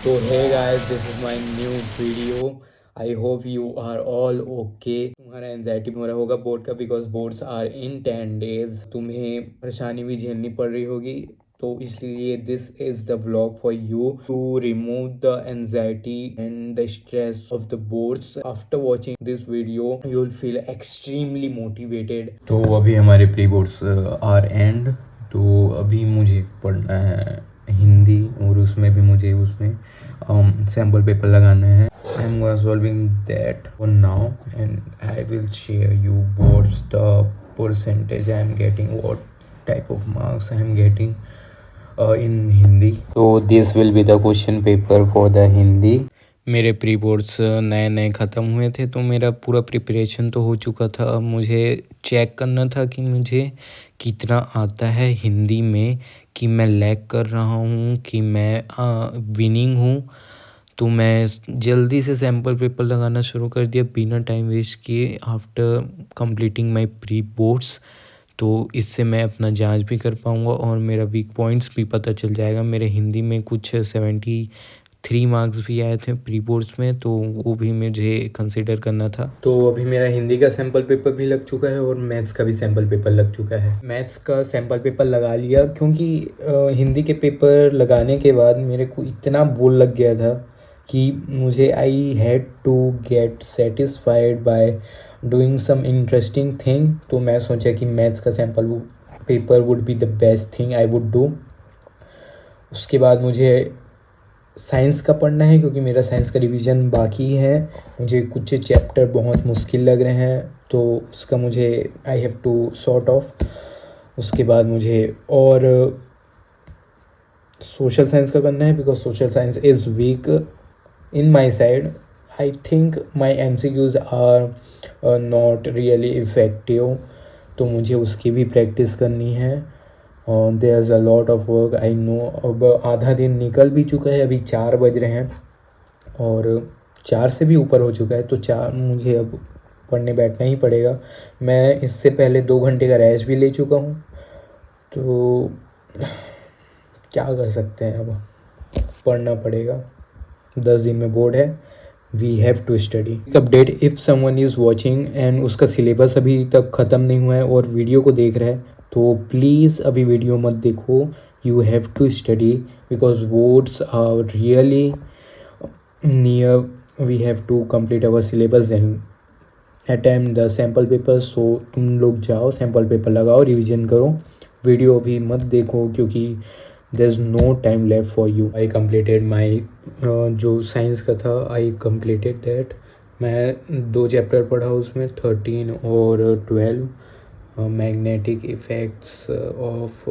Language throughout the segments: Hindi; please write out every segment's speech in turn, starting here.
So hey guys, this is my new video. I hope you are all okay. तुम्हारा एंजाइटी हो रहा होगा बोर्ड का because boards are in 10 days. तुम्हें परेशानी भी झेलनी पड़ रही होगी, तो इसलिए this is the vlog for you to remove the anxiety and the stress of the boards. After watching this video you will feel extremely motivated. तो अभी हमारे प्री बोर्ड्स आर एंड. तो अभी मुझे पढ़ना है हिंदी और उसमें भी मुझे सैम्पल पेपर लगाना है. I am solving that for now and I will share you what's the percentage I am getting, what type of marks I am getting in Hindi. तो this will be the question paper for the Hindi. मेरे प्री बोर्ड्स नए नए ख़त्म हुए थे, तो मेरा पूरा प्रिपरेशन तो हो चुका था. अब मुझे चेक करना था कि मुझे कितना आता है हिंदी में, कि मैं लैग कर रहा हूँ कि मैं विनिंग हूँ. तो मैं जल्दी से सैम्पल पेपर लगाना शुरू कर दिया बिना टाइम वेस्ट किए after completing my pre boards. तो इससे मैं अपना जांच भी कर पाऊँगा और मेरा वीक पॉइंट्स भी पता चल जाएगा. मेरे हिंदी में कुछ 73 मार्क्स भी आए थे प्री बोर्ड्स में, तो वो भी मुझे कंसिडर करना था. तो अभी मेरा हिंदी का सैम्पल पेपर भी लग चुका है और मैथ्स का भी सैम्पल पेपर लग चुका है. मैथ्स का सैम्पल पेपर लगा लिया क्योंकि हिंदी के पेपर लगाने के बाद मेरे को इतना बोर लग गया था कि मुझे I had to get satisfied by doing some interesting thing. तो मैं सोचा कि मैथ्स का sample paper would be the best thing I would do. उसके बाद मुझे साइंस का पढ़ना है क्योंकि मेरा साइंस का रिवीजन बाकी है. मुझे कुछ चैप्टर बहुत मुश्किल लग रहे हैं, तो उसका मुझे I have to sort of. उसके बाद मुझे और सोशल साइंस का करना है because social science is weak in my side. I think my MCQs are not really effective, तो मुझे उसकी भी प्रैक्टिस करनी है. There is a lot of work I know. अब आधा दिन निकल भी चुका है, अभी 4 बज रहे हैं और 4 से भी ऊपर हो चुका है. तो 4 मुझे अब पढ़ने बैठना ही पड़ेगा. मैं इससे पहले 2 घंटे का रेस्ट भी ले चुका हूँ, तो क्या कर सकते हैं, अब पढ़ना पड़ेगा. 10 दिन में बोर्ड है. We have to study. Update, if someone is watching and उसका सिलेबस अभी तक ख़त्म नहीं हुआ है और वीडियो को देख रहा है, तो प्लीज़ अभी वीडियो मत देखो. You have to study because boards are really near. We have to complete our syllabus and attempt the sample paper. So तुम लोग जाओ, सैम्पल पेपर लगाओ, रिविजन करो. वीडियो अभी मत देखो क्योंकि there is no time left for you. I completed my जो साइंस का था, आई कंप्लीटेड दैट. मैं 2 चैप्टर पढ़ा उसमें, 13 और 12. Magnetic effects of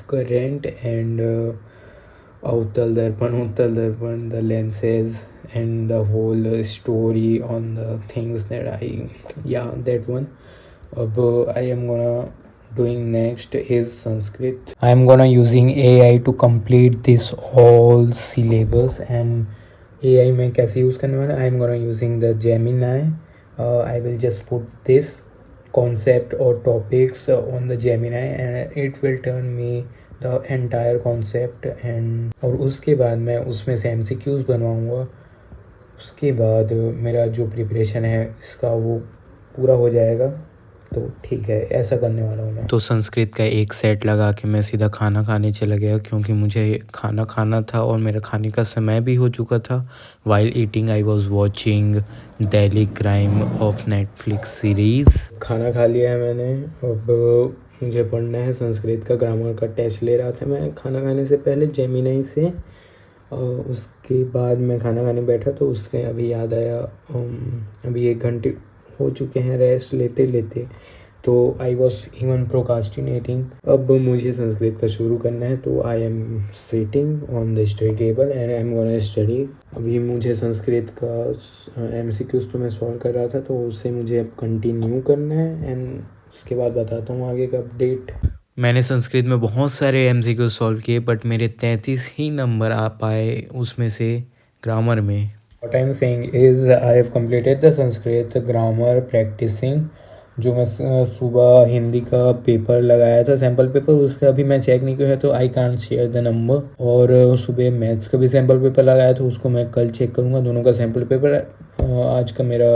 current and अवतल दर्पण, the lenses and the whole story on the things that that one. I am gonna doing next is Sanskrit. I am gonna using AI to complete this all syllabus. And AI में कैसे यूज़ करने वाला, I am gonna using the Gemini. I will just put this concept or topics on the Gemini and it will turn me the entire concept. and और उसके बाद मैं उसमें से MCQs बनवाऊँगा. उसके बाद मेरा जो प्रिपरेशन है इसका वो पूरा हो जाएगा. तो ठीक है, ऐसा करने वाला हूँ मैं. तो संस्कृत का एक सेट लगा के मैं सीधा खाना खाने चला गया क्योंकि मुझे खाना खाना था और मेरा खाने का समय भी हो चुका था. While eating I was watching daily crime of Netflix series. खाना खा लिया है मैंने. अब मुझे पढ़ना है संस्कृत का ग्रामर का टेस्ट ले रहा था मैं खाना खाने से पहले जेमिनी से. उसके बाद मैं खाना खाने बैठा तो उसके अभी याद आया, अभी 1 घंटे हो चुके हैं रेस्ट लेते लेते, तो आई वॉज इवन प्रोकास्टिनेटिंग. अब मुझे संस्कृत का शुरू करना है, तो I am sitting on the study table and I am gonna study. अभी मुझे संस्कृत का MCQs तो मैं सॉल्व कर रहा था, तो उससे मुझे अब कंटिन्यू करना है एंड उसके बाद बताता हूँ आगे का अपडेट. मैंने संस्कृत में बहुत सारे MCQ सॉल्व किए बट मेरे 33 ही नंबर आ पाए उसमें से ग्रामर में. What I am saying is I have completed the Sanskrit grammar practicing जो मैं सुबह हिंदी का पेपर लगाया था, सैम्पल पेपर, उसका अभी मैं चेक नहीं किया है तो I can't share the number. और सुबह मैथ्स का भी सैम्पल पेपर लगाया था, उसको मैं कल चेक करूँगा, दोनों का सैम्पल पेपर। आज का मेरा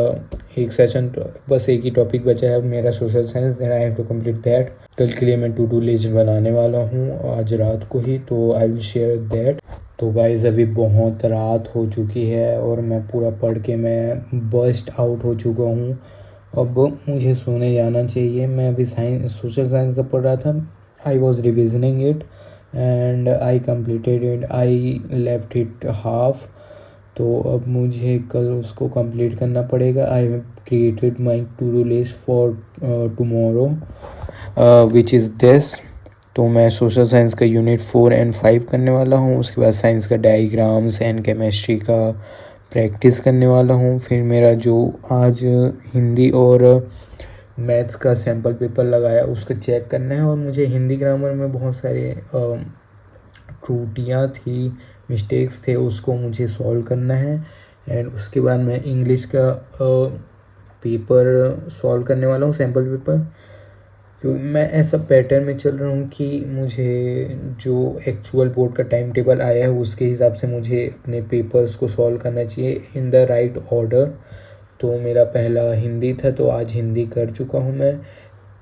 एक सेशन, बस एक ही टॉपिक बचा है मेरा, social science, then I have to complete that. कल के लिए मैं टू डू लिस्ट बनाने वाला हूँ आज रात को ही, तो आई विल शेयर दैट। तो गाइज़ अभी बहुत रात हो चुकी है और मैं पूरा पढ़ के मैं बस्ट आउट हो चुका हूँ। अब मुझे सोने जाना चाहिए। मैं अभी साइंस, सोशल साइंस का पढ़ रहा था। I was revisioning it and I completed it, I left it half. तो अब मुझे कल उसको कंप्लीट करना पड़ेगा। I have created my to do list for tomorrow which is this. तो मैं सोशल साइंस का यूनिट 4 एंड 5 करने वाला हूँ, उसके बाद साइंस का डायग्राम्स एंड केमिस्ट्री का प्रैक्टिस करने वाला हूँ। फिर मेरा जो आज हिंदी और मैथ्स का सैम्पल पेपर लगाया उसको चेक करना है। और मुझे हिंदी ग्रामर में बहुत सारे त्रुटियाँ थी, मिस्टेक्स थे, उसको मुझे सॉल्व करना है। एंड उसके बाद मैं इंग्लिश का पेपर सॉल्व करने वाला हूँ, सैम्पल पेपर। क्योंकि मैं ऐसा पैटर्न में चल रहा हूँ कि मुझे जो एक्चुअल बोर्ड का टाइम टेबल आया है उसके हिसाब से मुझे अपने पेपर्स को सॉल्व करना चाहिए इन द राइट ऑर्डर। तो मेरा पहला हिंदी था, तो आज हिंदी कर चुका हूँ मैं।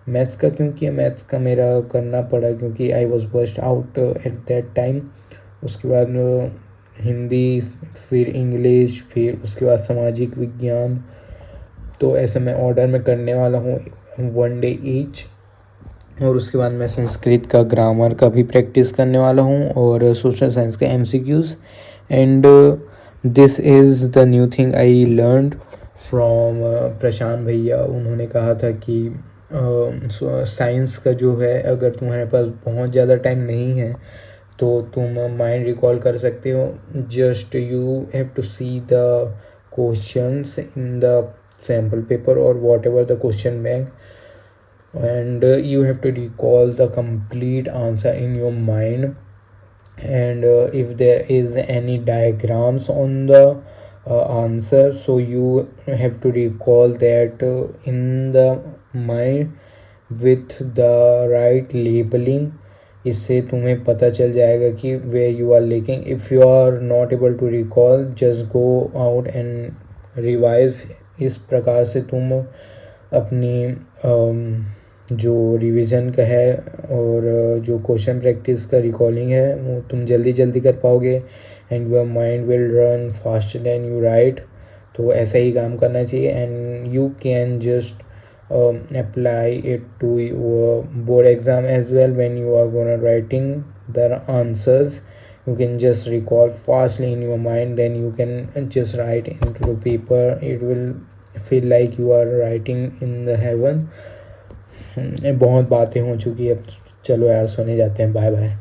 मैथ्स का क्यों किया, मैथ्स का मेरा करना पड़ा क्योंकि I was bust out at that time. उसके बाद हिंदी, फिर इंग्लिश, फिर उसके बाद सामाजिक विज्ञान। तो ऐसे मैं ऑर्डर में करने वाला हूँ, 1 डे ईच। और उसके बाद मैं संस्कृत का ग्रामर का भी प्रैक्टिस करने वाला हूँ और सोशल साइंस का MCQs। And this is the new thing I learned from Prashant भैया। उन्होंने कहा था कि साइंस का जो है, अगर तुम्हारे पास बहुत ज़्यादा टाइम नहीं है तो तुम माइंड रिकॉल कर सकते हो। Just you have to see the questions in the sample paper और whatever the question bank, and you have to recall the complete answer in your mind. And if there is any diagrams on the answer, so you have to recall that in the mind with the right labeling. इससे तुम्हें पता चल जाएगा कि where you are lacking. If you are not able to recall, just go out and revise. इस प्रकार से तुम अपनी जो रिवीजन का है और जो क्वेश्चन प्रैक्टिस का रिकॉलिंग है वो तुम जल्दी जल्दी कर पाओगे। And your mind will run faster than you right. तो ऐसा ही काम करना चाहिए। And you can just apply it to your board exam as well. When you are gonna writing the answers, you can just recall fastly in your mind, then you can just write into the paper. It will feel like you are writing in the heaven. बहुत बातें हो चुकी है, अब चलो यार सोने जाते हैं, बाय बाय।